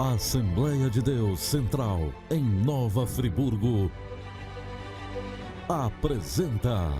A Assembleia de Deus Central, em Nova Friburgo, apresenta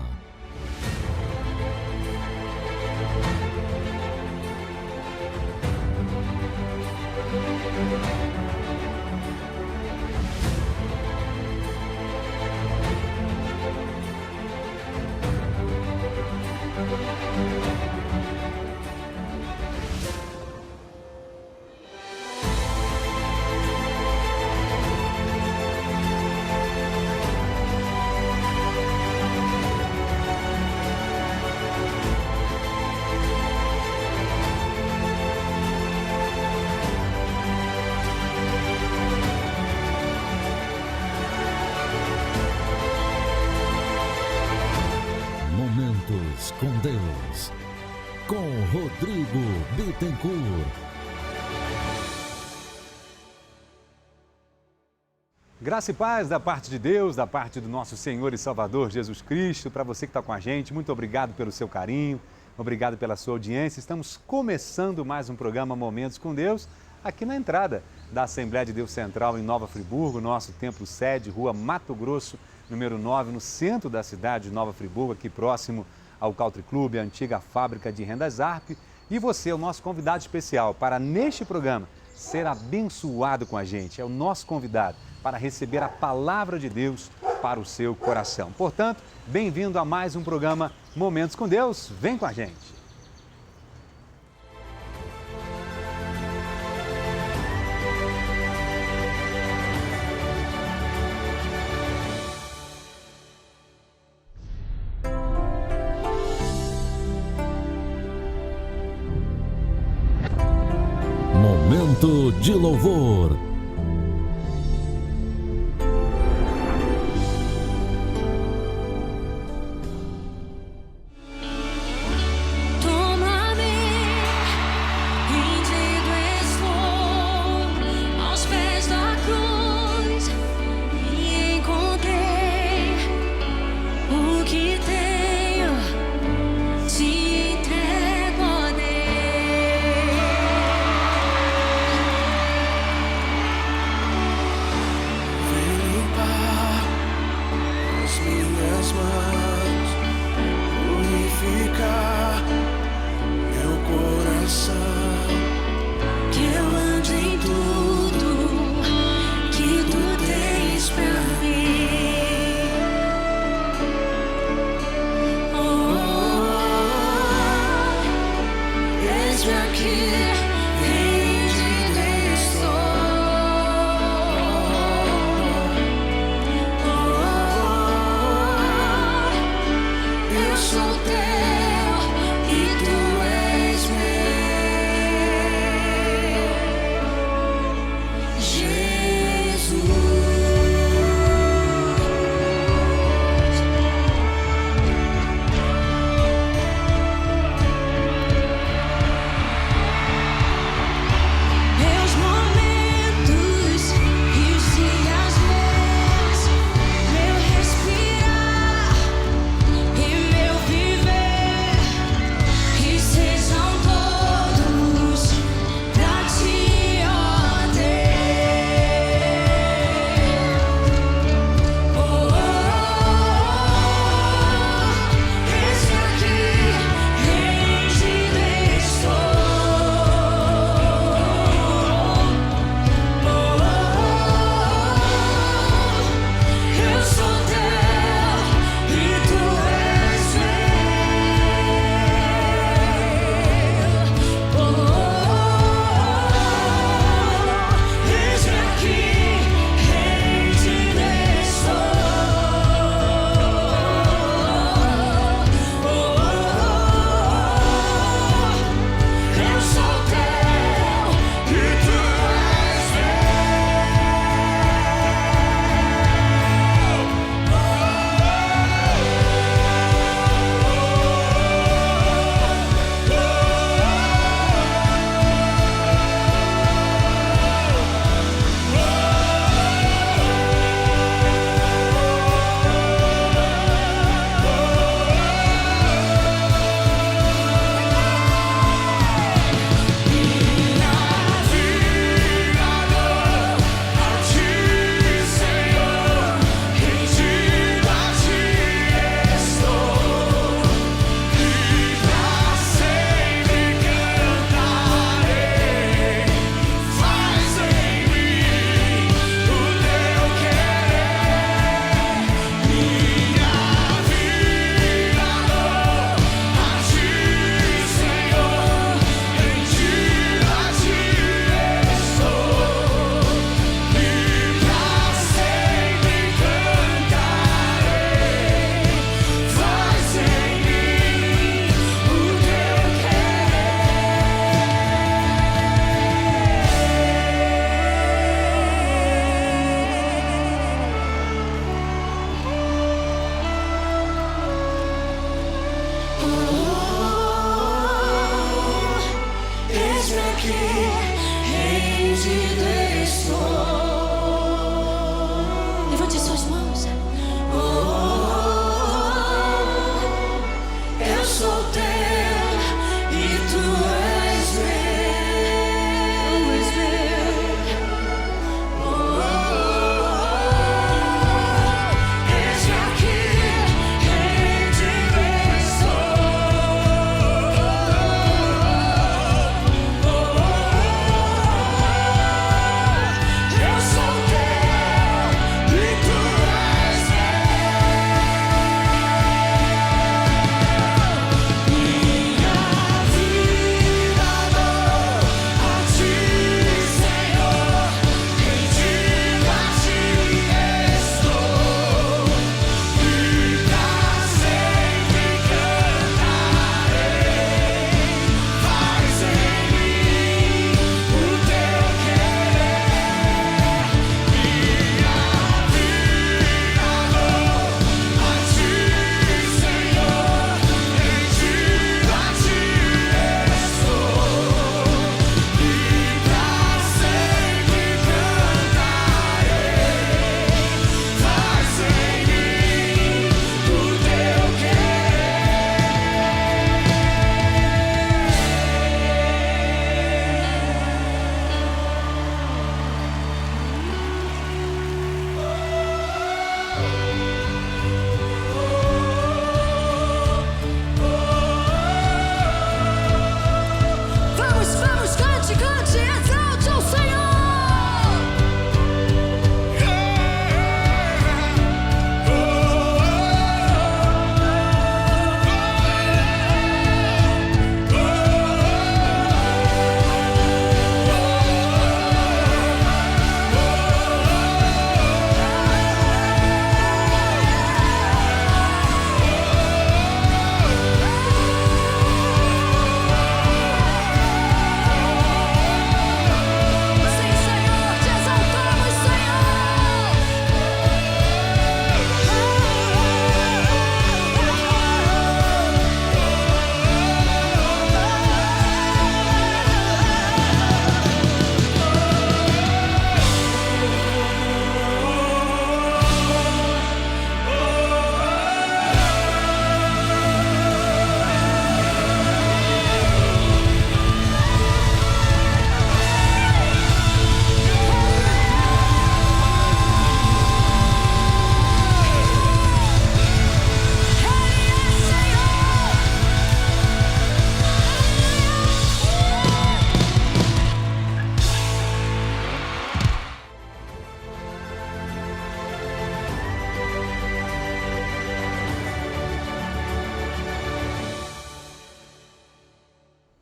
Momentos com Deus, com Rodrigo Bittencourt. Graça e paz da parte de Deus, da parte do nosso Senhor e Salvador Jesus Cristo. Para você que está com a gente, muito obrigado pelo seu carinho, obrigado pela sua audiência. Estamos começando mais um programa Momentos com Deus, aqui na entrada da Assembleia de Deus Central em Nova Friburgo, nosso templo sede, Rua Mato Grosso, número 9, no centro da cidade de Nova Friburgo, aqui próximo ao Country Club, a antiga fábrica de rendas Arp. E você é o nosso convidado especial para, neste programa, ser abençoado com a gente. É o nosso convidado para receber a palavra de Deus para o seu coração. Portanto, bem-vindo a mais um programa Momentos com Deus. Vem com a gente. Momento de louvor. Levante suas mãos. Eu sou teu e tu és meu. Eis aqui quem te eu sou teu e tu és minha vida dou a ti, Senhor, rendido a ti estou e pra sempre cantarei. Faz em mim o teu querer. Minha vida dou a ti, Senhor, rendido a ti estou e pra sempre cantarei. Faz em mim o teu Vamos, cante, exalte ao Senhor. Sim, Senhor, te exaltamos,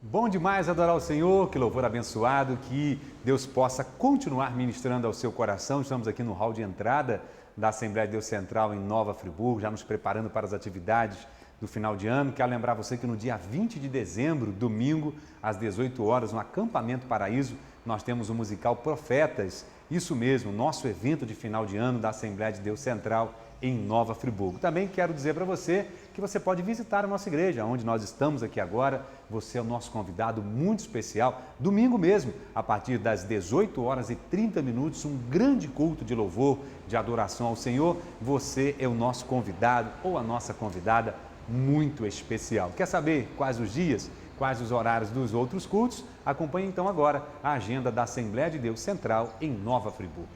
Bom demais adorar o Senhor, que louvor abençoado, que Deus possa continuar ministrando ao seu coração. Estamos aqui no hall de entrada da Assembleia de Deus Central em Nova Friburgo, já nos preparando para as atividades do final de ano. Quero lembrar você que no dia 20 de dezembro, domingo, às 18 horas, no Acampamento Paraíso, nós temos o musical Profetas. Isso mesmo, nosso evento de final de ano da Assembleia de Deus Central em Nova Friburgo. Também quero dizer para você que você pode visitar a nossa igreja, onde nós estamos aqui agora. Você é o nosso convidado muito especial. Domingo mesmo, a partir das 18 horas e 30 minutos, um grande culto de louvor, de adoração ao Senhor. Você é o nosso convidado ou a nossa convidada muito especial. Quer saber quais os dias, quais os horários dos outros cultos? Acompanhe então agora a agenda da Assembleia de Deus Central em Nova Friburgo.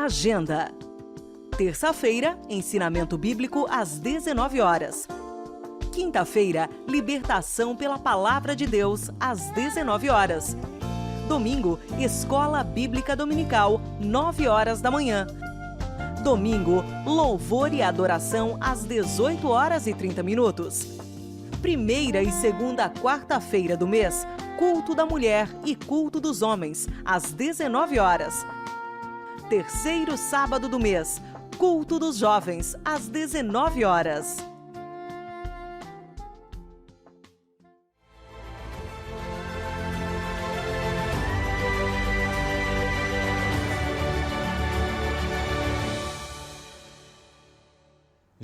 Agenda. Terça-feira, ensinamento bíblico às 19 horas. Quinta-feira, libertação pela Palavra de Deus às 19 horas. Domingo, Escola Bíblica Dominical, 9 horas da manhã. Domingo, louvor e adoração às 18 horas e 30 minutos. Primeira e segunda quarta-feira do mês, culto da mulher e culto dos homens, às 19 horas. Terceiro sábado do mês, culto dos jovens, às 19 horas.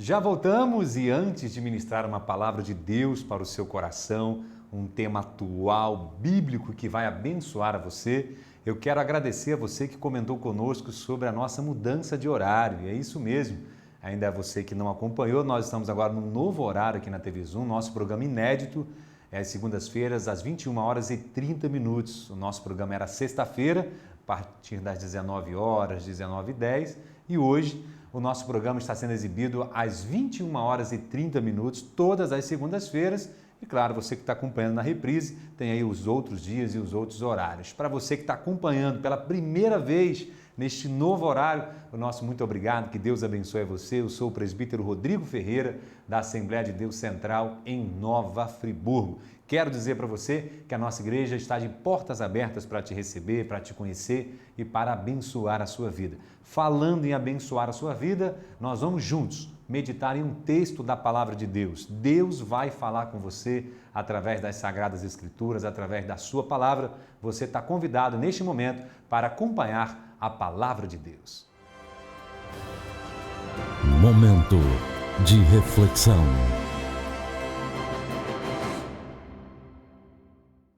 Já voltamos e antes de ministrar uma palavra de Deus para o seu coração, um tema atual, bíblico, que vai abençoar a você, eu quero agradecer a você que comentou conosco sobre a nossa mudança de horário. E é isso mesmo, ainda é você que não acompanhou, nós estamos agora num novo horário aqui na TV Zoom, nosso programa inédito, é às segundas-feiras, às 21 horas e 30 minutos. O nosso programa era sexta-feira, a partir das 19 horas, 19h10, e hoje o nosso programa está sendo exibido às 21 horas e 30 minutos, todas as segundas-feiras. E claro, você que está acompanhando na reprise, tem aí os outros dias e os outros horários. Para você que está acompanhando pela primeira vez neste novo horário, o nosso muito obrigado, que Deus abençoe você. Eu sou o presbítero Rodrigo Ferreira, da Assembleia de Deus Central em Nova Friburgo. Quero dizer para você que a nossa igreja está de portas abertas para te receber, para te conhecer e para abençoar a sua vida. Falando em abençoar a sua vida, nós vamos juntos meditar em um texto da Palavra de Deus. Deus vai falar com você através das Sagradas Escrituras, através da sua palavra. Você está convidado neste momento para acompanhar a Palavra de Deus. Momento de reflexão.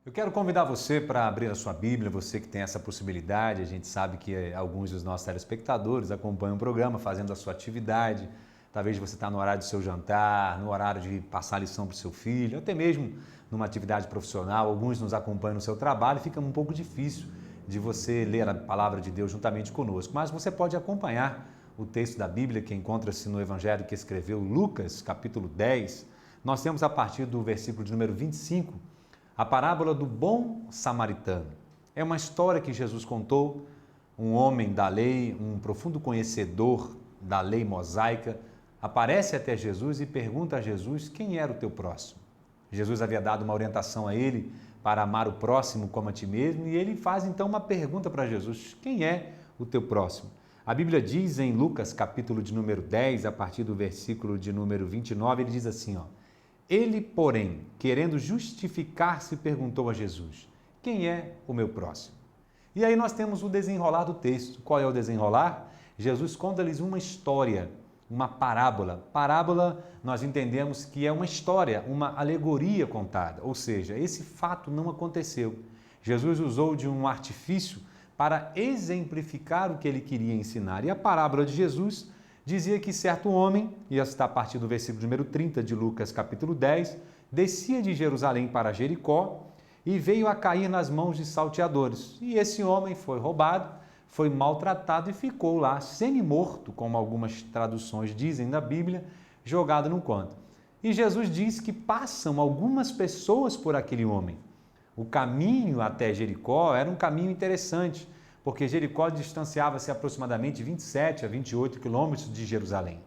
Eu quero convidar você para abrir a sua Bíblia, você que tem essa possibilidade. A gente sabe que alguns dos nossos telespectadores acompanham o programa fazendo a sua atividade. Talvez você está no horário do seu jantar, no horário de passar lição para o seu filho, até mesmo numa atividade profissional. Alguns nos acompanham no seu trabalho e fica um pouco difícil de você ler a Palavra de Deus juntamente conosco. Mas você pode acompanhar o texto da Bíblia que encontra-se no Evangelho que escreveu Lucas, capítulo 10. Nós temos a partir do versículo de número 25, a parábola do bom samaritano. É uma história que Jesus contou, um homem da lei, um profundo conhecedor da lei mosaica, aparece até Jesus e pergunta a Jesus quem era o teu próximo. Jesus havia dado uma orientação a ele para amar o próximo como a ti mesmo e ele faz então uma pergunta para Jesus, quem é o teu próximo? A Bíblia diz em Lucas, capítulo de número 10, a partir do versículo de número 29, ele diz assim, Ele, porém, querendo justificar-se, perguntou a Jesus, quem é o meu próximo? E aí nós temos o desenrolar do texto. Qual é o desenrolar? Jesus conta-lhes uma história, uma parábola. Parábola, nós entendemos que é uma história, uma alegoria contada, ou seja, esse fato não aconteceu. Jesus usou de um artifício para exemplificar o que ele queria ensinar. E a parábola de Jesus dizia que certo homem, e essa está a partir do versículo número 30 de Lucas, capítulo 10, descia de Jerusalém para Jericó e veio a cair nas mãos de salteadores. E esse homem foi roubado, foi maltratado e ficou lá semi-morto, como algumas traduções dizem na Bíblia, jogado num canto. E Jesus diz que passam algumas pessoas por aquele homem. O caminho até Jericó era um caminho interessante, porque Jericó distanciava-se aproximadamente 27 a 28 quilômetros de Jerusalém.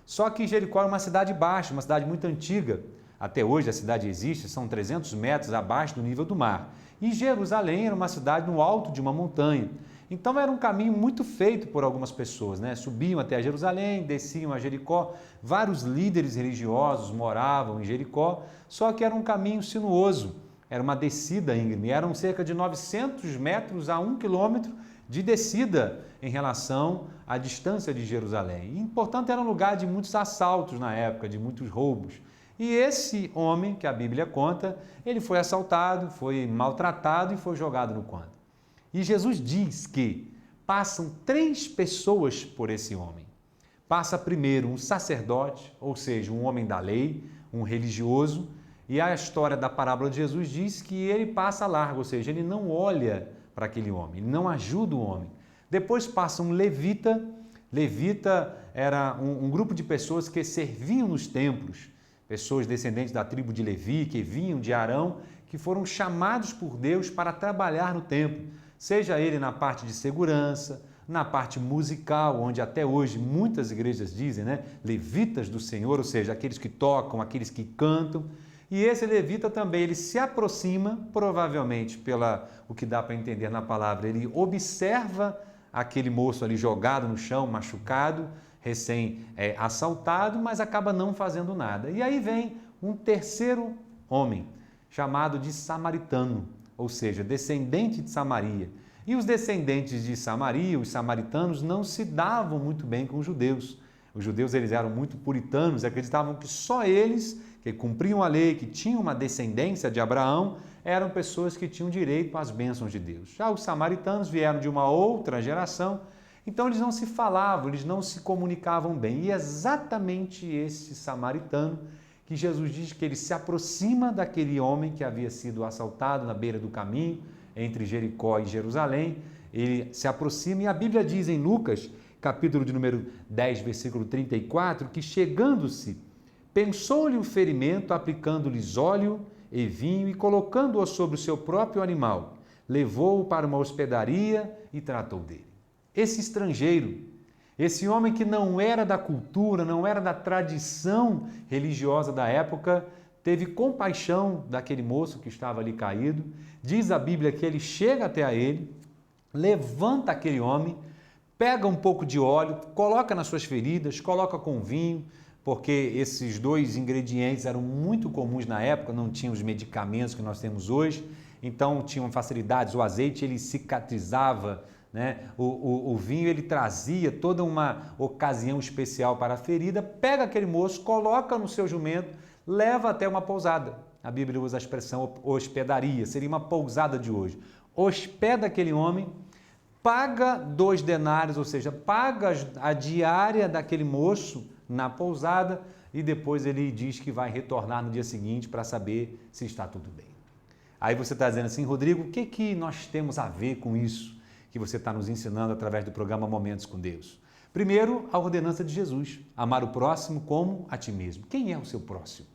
Só que Jericó é uma cidade baixa, uma cidade muito antiga. Até hoje a cidade existe, são 300 metros abaixo do nível do mar. E Jerusalém era uma cidade no alto de uma montanha. Então era um caminho muito feito por algumas pessoas, né? Subiam até Jerusalém, desciam a Jericó. Vários líderes religiosos moravam em Jericó, só que era um caminho sinuoso. Era uma descida íngreme, eram cerca de 900 metros a 1 quilômetro de descida em relação à distância de Jerusalém. E, portanto, era um lugar de muitos assaltos na época, de muitos roubos. E esse homem, que a Bíblia conta, ele foi assaltado, foi maltratado e foi jogado no canto. E Jesus diz que passam 3 pessoas por esse homem. Passa primeiro um sacerdote, ou seja, um homem da lei, um religioso, e a história da parábola de Jesus diz que ele passa largo, ou seja, ele não olha para aquele homem, ele não ajuda o homem. Depois passa um levita. Levita era um grupo de pessoas que serviam nos templos, pessoas descendentes da tribo de Levi, que vinham de Arão, que foram chamados por Deus para trabalhar no templo, seja ele na parte de segurança, na parte musical, onde até hoje muitas igrejas dizem, né, levitas do Senhor, ou seja, aqueles que tocam, aqueles que cantam. E esse levita também, ele se aproxima, provavelmente, o que dá para entender na palavra, observa aquele moço ali jogado no chão, machucado, recém-assaltado, mas acaba não fazendo nada. E aí vem um terceiro homem, chamado de samaritano, ou seja, descendente de Samaria. E os descendentes de Samaria, os samaritanos, não se davam muito bem com os judeus. Os judeus eles eram muito puritanos, acreditavam que só eles, que cumpriam a lei, que tinham uma descendência de Abraão, eram pessoas que tinham direito às bênçãos de Deus. Já os samaritanos vieram de uma outra geração, então eles não se falavam, eles não se comunicavam bem. E é exatamente esse samaritano que Jesus diz que ele se aproxima daquele homem que havia sido assaltado na beira do caminho, entre Jericó e Jerusalém. Ele se aproxima e a Bíblia diz em Lucas, capítulo de número 10, versículo 34, que chegando-se, pensou-lhe o ferimento, aplicando-lhes óleo e vinho e colocando-o sobre o seu próprio animal, levou-o para uma hospedaria e tratou dele. Esse estrangeiro, esse homem que não era da cultura, não era da tradição religiosa da época, teve compaixão daquele moço que estava ali caído. Diz a Bíblia que ele chega até a ele, levanta aquele homem, pega um pouco de óleo, coloca nas suas feridas, coloca com vinho, porque esses dois ingredientes eram muito comuns na época, não tinham os medicamentos que nós temos hoje, então tinham facilidades, o azeite ele cicatrizava, né? O vinho ele trazia toda uma ocasião especial para a ferida, pega aquele moço, coloca no seu jumento, leva até uma pousada. A Bíblia usa a expressão hospedaria, seria uma pousada de hoje. Hospeda aquele homem, paga 2 denários, ou seja, paga a diária daquele moço na pousada e depois ele diz que vai retornar no dia seguinte para saber se está tudo bem. Aí você está dizendo assim, Rodrigo, o que nós temos a ver com isso que você está nos ensinando através do programa Momentos com Deus? Primeiro, a ordenança de Jesus, amar o próximo como a ti mesmo. Quem é o seu próximo?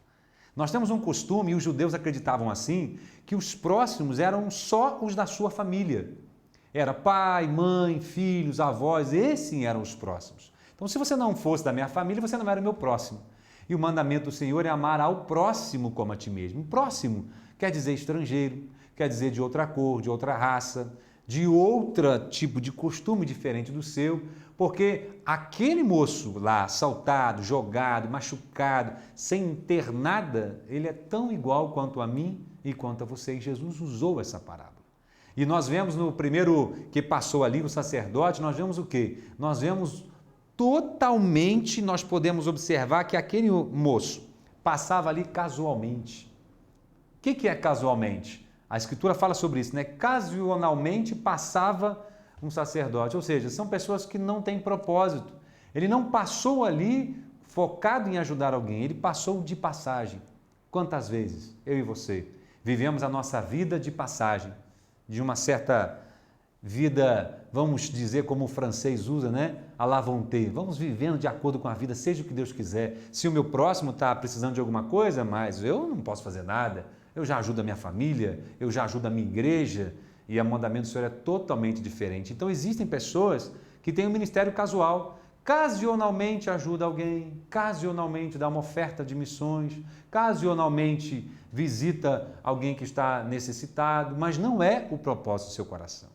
Nós temos um costume, e os judeus acreditavam assim, que os próximos eram só os da sua família. Era pai, mãe, filhos, avós, esses eram os próximos. Então, se você não fosse da minha família, você não era meu próximo. E o mandamento do Senhor é amar ao próximo como a ti mesmo. Próximo quer dizer estrangeiro, quer dizer de outra cor, de outra raça, de outro tipo de costume diferente do seu, porque aquele moço lá, assaltado, jogado, machucado, sem ter nada, ele é tão igual quanto a mim e quanto a você. E Jesus usou essa parábola. E nós vemos no primeiro que passou ali, o sacerdote, nós vemos o quê? Nós vemos totalmente, nós podemos observar que aquele moço passava ali casualmente. O que é casualmente? A Escritura fala sobre isso, né? Casualmente passava um sacerdote, ou seja, são pessoas que não têm propósito. Ele não passou ali focado em ajudar alguém, ele passou de passagem. Quantas vezes eu e você vivemos a nossa vida de passagem, de uma certa vida, vamos dizer como o francês usa, né? À la volonté. Vamos vivendo de acordo com a vida, seja o que Deus quiser. Se o meu próximo está precisando de alguma coisa, mas eu não posso fazer nada, eu já ajudo a minha família, eu já ajudo a minha igreja, e o mandamento do Senhor é totalmente diferente. Então existem pessoas que têm um ministério casual, ocasionalmente ajuda alguém, ocasionalmente dá uma oferta de missões, ocasionalmente visita alguém que está necessitado, mas não é o propósito do seu coração.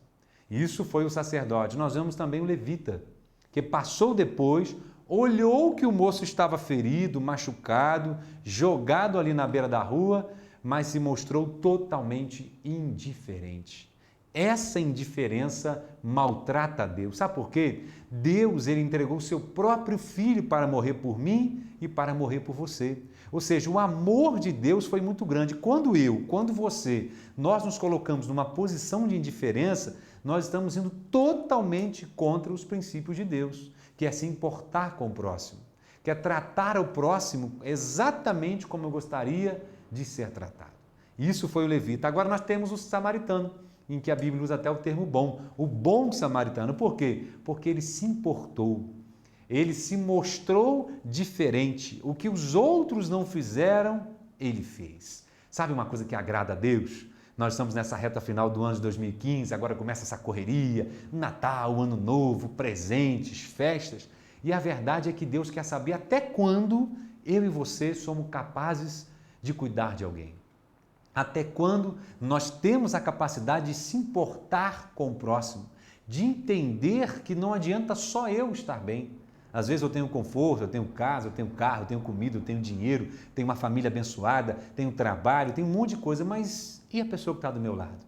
Isso foi o sacerdote. Nós vemos também o levita, que passou depois, olhou que o moço estava ferido, machucado, jogado ali na beira da rua, mas se mostrou totalmente indiferente. Essa indiferença maltrata a Deus. Sabe por quê? Deus ele entregou o seu próprio filho para morrer por mim e para morrer por você. Ou seja, o amor de Deus foi muito grande. Quando você, nós nos colocamos numa posição de indiferença, nós estamos indo totalmente contra os princípios de Deus, que é se importar com o próximo, que é tratar o próximo exatamente como eu gostaria de ser tratado. Isso foi o levita. Agora nós temos o samaritano, em que a Bíblia usa até o termo bom. O bom samaritano. Por quê? Porque ele se importou. Ele se mostrou diferente. O que os outros não fizeram, ele fez. Sabe uma coisa que agrada a Deus? Nós estamos nessa reta final do ano de 2015, agora começa essa correria, Natal, Ano Novo, presentes, festas. E a verdade é que Deus quer saber até quando eu e você somos capazes de cuidar de alguém. Até quando nós temos a capacidade de se importar com o próximo, de entender que não adianta só eu estar bem. Às vezes eu tenho conforto, eu tenho casa, eu tenho carro, eu tenho comida, eu tenho dinheiro, tenho uma família abençoada, tenho trabalho, tenho um monte de coisa, mas e a pessoa que está do meu lado?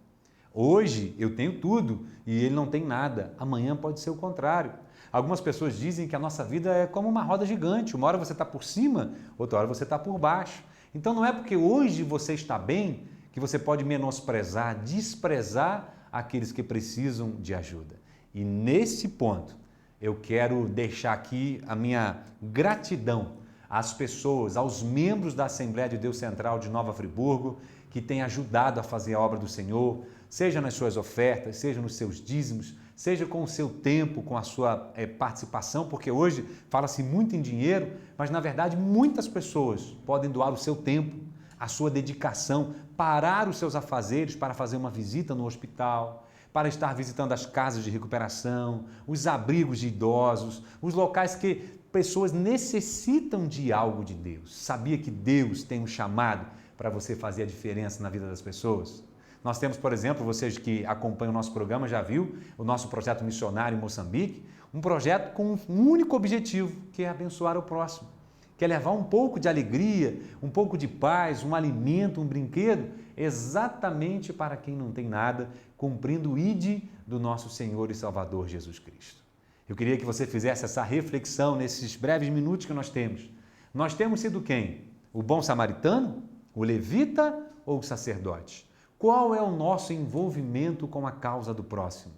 Hoje eu tenho tudo e ele não tem nada, amanhã pode ser o contrário. Algumas pessoas dizem que a nossa vida é como uma roda gigante. Uma hora você está por cima, outra hora você está por baixo. Então não é porque hoje você está bem que você pode menosprezar, desprezar aqueles que precisam de ajuda. E nesse ponto, eu quero deixar aqui a minha gratidão às pessoas, aos membros da Assembleia de Deus Central de Nova Friburgo, que têm ajudado a fazer a obra do Senhor, seja nas suas ofertas, seja nos seus dízimos, seja com o seu tempo, com a sua participação, porque hoje fala-se muito em dinheiro, mas na verdade muitas pessoas podem doar o seu tempo, a sua dedicação, parar os seus afazeres para fazer uma visita no hospital, para estar visitando as casas de recuperação, os abrigos de idosos, os locais que pessoas necessitam de algo de Deus. Sabia que Deus tem um chamado para você fazer a diferença na vida das pessoas? Nós temos, por exemplo, vocês que acompanham o nosso programa já viu o nosso projeto missionário em Moçambique, um projeto com um único objetivo, que é abençoar o próximo, que é levar um pouco de alegria, um pouco de paz, um alimento, um brinquedo, exatamente para quem não tem nada, cumprindo o ID do nosso Senhor e Salvador Jesus Cristo. Eu queria que você fizesse essa reflexão nesses breves minutos que nós temos. Nós temos sido quem? O bom samaritano? O levita ou o sacerdote? Qual é o nosso envolvimento com a causa do próximo?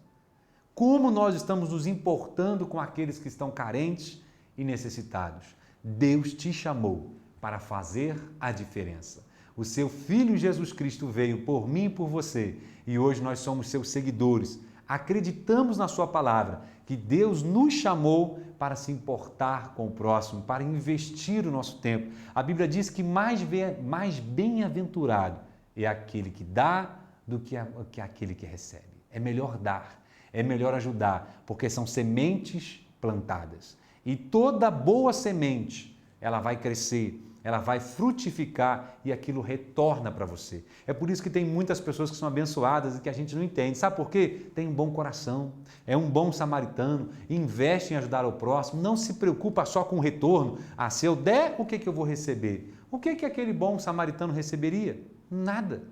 Como nós estamos nos importando com aqueles que estão carentes e necessitados? Deus te chamou para fazer a diferença. O seu Filho Jesus Cristo veio por mim e por você e hoje nós somos seus seguidores. Acreditamos na sua palavra que Deus nos chamou para se importar com o próximo, para investir o nosso tempo. A Bíblia diz que mais bem-aventurado é aquele que dá do que aquele que recebe. É melhor dar, é melhor ajudar, porque são sementes plantadas. E toda boa semente, ela vai crescer, ela vai frutificar e aquilo retorna para você. É por isso que tem muitas pessoas que são abençoadas e que a gente não entende. Sabe por quê? Tem um bom coração, é um bom samaritano, investe em ajudar o próximo, não se preocupa só com o retorno. Ah, se eu der, o que eu vou receber? O que aquele bom samaritano receberia? Nada.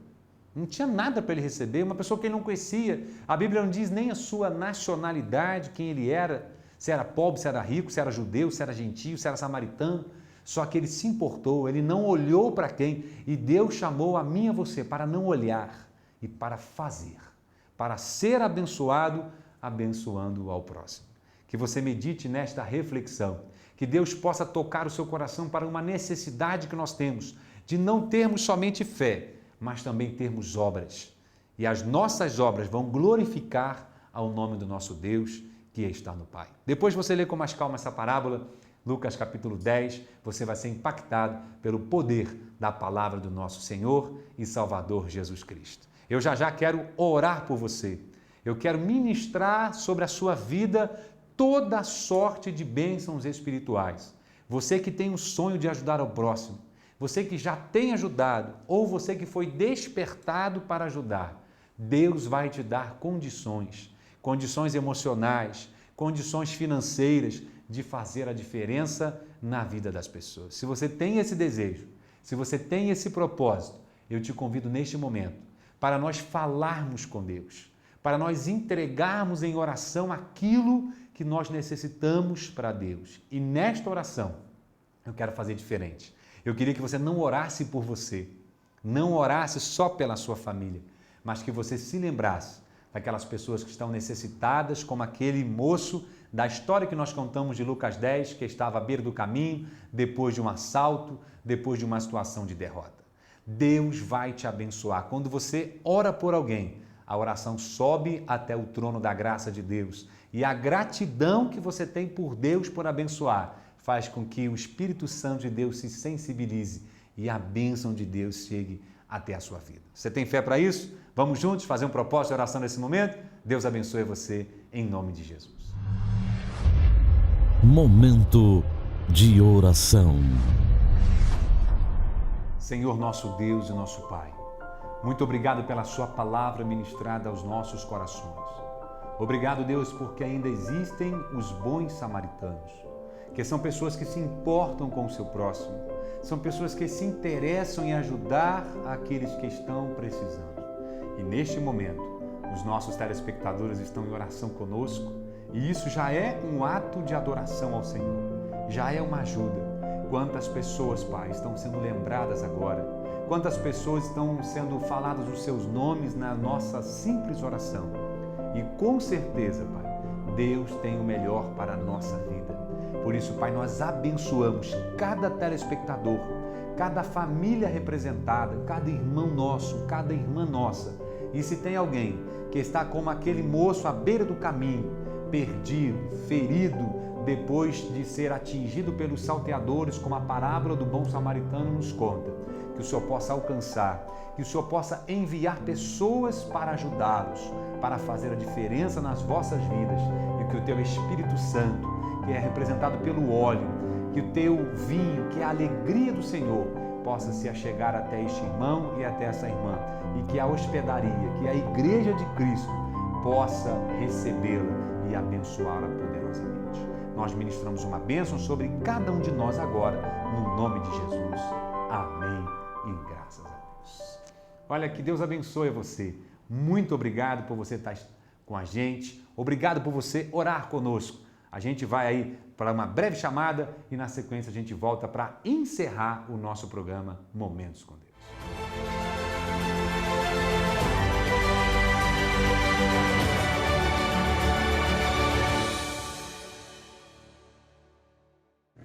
Não tinha nada para ele receber, uma pessoa que ele não conhecia. A Bíblia não diz nem a sua nacionalidade, quem ele era, se era pobre, se era rico, se era judeu, se era gentio, se era samaritano. Só que ele se importou, ele não olhou para quem. E Deus chamou a mim e a você para não olhar e para fazer, para ser abençoado, abençoando ao próximo. Que você medite nesta reflexão, que Deus possa tocar o seu coração para uma necessidade que nós temos, de não termos somente fé, mas também termos obras. E as nossas obras vão glorificar ao nome do nosso Deus que está no Pai. Depois você lê com mais calma essa parábola, Lucas capítulo 10, você vai ser impactado pelo poder da palavra do nosso Senhor e Salvador Jesus Cristo. Eu já quero orar por você. Eu quero ministrar sobre a sua vida toda sorte de bênçãos espirituais. Você que tem o sonho de ajudar ao próximo, você que já tem ajudado ou você que foi despertado para ajudar, Deus vai te dar condições emocionais, condições financeiras de fazer a diferença na vida das pessoas. Se você tem esse desejo, se você tem esse propósito, eu te convido neste momento para nós falarmos com Deus, para nós entregarmos em oração aquilo que nós necessitamos para Deus. E nesta oração, eu quero fazer diferente. Eu queria que você não orasse por você, não orasse só pela sua família, mas que você se lembrasse daquelas pessoas que estão necessitadas, como aquele moço da história que nós contamos de Lucas 10, que estava à beira do caminho, depois de um assalto, depois de uma situação de derrota. Deus vai te abençoar. Quando você ora por alguém, a oração sobe até o trono da graça de Deus. E a gratidão que você tem por Deus por abençoar faz com que o Espírito Santo de Deus se sensibilize e a bênção de Deus chegue até a sua vida. Você tem fé para isso? Vamos juntos fazer um propósito de oração nesse momento? Deus abençoe você em nome de Jesus. Momento de oração. Senhor nosso Deus e nosso Pai, muito obrigado pela sua palavra ministrada aos nossos corações. Obrigado, Deus, porque ainda existem os bons samaritanos, que são pessoas que se importam com o seu próximo, são pessoas que se interessam em ajudar aqueles que estão precisando. E neste momento, os nossos telespectadores estão em oração conosco E isso já é um ato de adoração ao Senhor, já é uma ajuda. Quantas pessoas, Pai, estão sendo lembradas agora? Quantas pessoas estão sendo falados os seus nomes na nossa simples oração? E com certeza, Pai, Deus tem o melhor para a nossa vida. Por isso, Pai, nós abençoamos cada telespectador, cada família representada, cada irmão nosso, cada irmã nossa. E se tem alguém que está como aquele moço à beira do caminho, perdido, ferido, depois de ser atingido pelos salteadores, como a parábola do bom samaritano nos conta, que o Senhor possa alcançar, que o Senhor possa enviar pessoas para ajudá-los, para fazer a diferença nas vossas vidas, e que o Teu Espírito Santo, que é representado pelo óleo, que o Teu vinho, que é a alegria do Senhor, possa se achegar até este irmão e até essa irmã, e que a hospedaria, que a Igreja de Cristo possa recebê-la e abençoá-la poderosamente. Nós ministramos uma bênção sobre cada um de nós agora, no nome de Jesus. Amém e graças a Deus. Olha, que Deus abençoe você. Muito obrigado por você estar com a gente. Obrigado por você orar conosco. A gente vai aí para uma breve chamada e na sequência a gente volta para encerrar o nosso programa Momentos com Deus.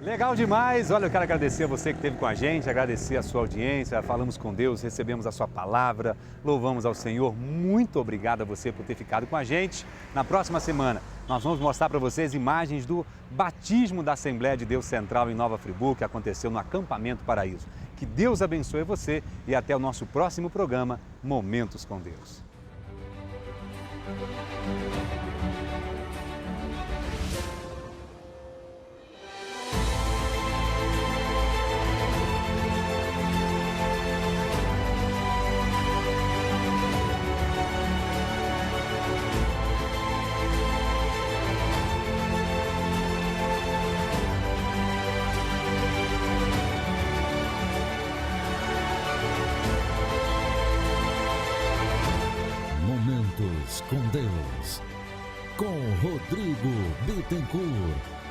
Legal demais! Olha, eu quero agradecer a você que esteve com a gente, agradecer a sua audiência, falamos com Deus, recebemos a sua palavra, louvamos ao Senhor. Muito obrigado a você por ter ficado com a gente. Na próxima semana, nós vamos mostrar para vocês imagens do batismo da Assembleia de Deus Central em Nova Friburgo, que aconteceu no Acampamento Paraíso. Que Deus abençoe você e até o nosso próximo programa, Momentos com Deus. Momentos com Deus, com Rodrigo Bittencourt.